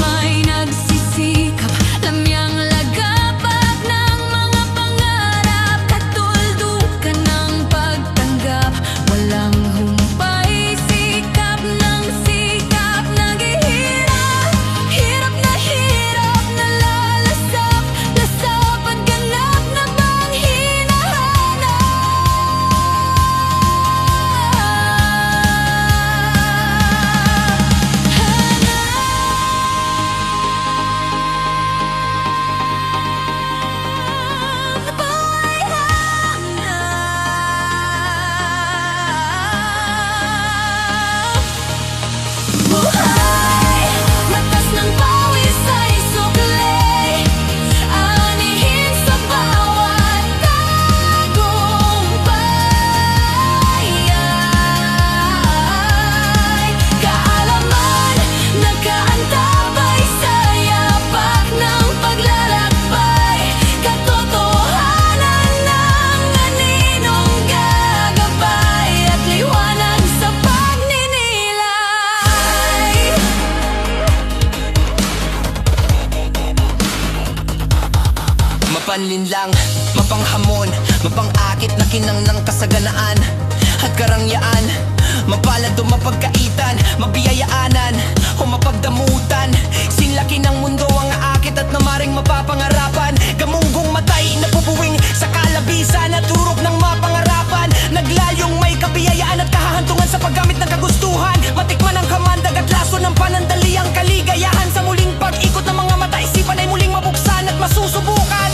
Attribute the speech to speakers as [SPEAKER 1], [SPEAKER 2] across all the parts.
[SPEAKER 1] may nagsisikap, lamyang lagapag ng mga pangarap, katuldukan ng pagtanggap, walang humpay, sikap ng sikap, naghihirap, hirap na lalasap, lasap at ganap na bang hinahanap. Buhay, batas ng pawis ay sukli, anihin sa bawat tagumpay. Kaalaman, nagkaantabay sa yapak ng paglalakbay, katotohanan ng aninong gagabay, at liwanag sa pagninilay.
[SPEAKER 2] Mapanlinlang, mapanghamon, mapangakit na kinang ng kasaganaan at karangyaan, mapalad o mapagkaitan, mabiyayaanan o mapagdamutan. Sinlaki ng mundo ang aakit at namaring mapapangarapan, gamunggong matay na pupuwing sa kalabisan at turok ng mapangarapan, naglayong may kabiyayaan at kahahantungan sa paggamit ng kagustuhan, matikman ang kamandag at laso ng panandaliang kaligayahan. Sa muling pag-ikot ng mga mata, isipan ay muling mabuksan at masusubukan.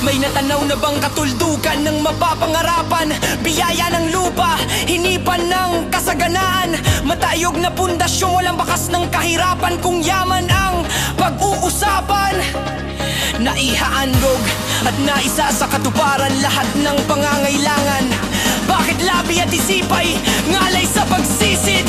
[SPEAKER 2] May natanaw na bang katuldukan ng mapapangarapan, biyaya ng lupa, hinipan ng kasaganaan, matayog na pundasyon, walang bakas ng kahirapan, kung yaman ang pag-uusapan. Naihaandog at naisa sa katuparan lahat ng pangangailangan. Bakit labi at isipay ngalay sa pagsisid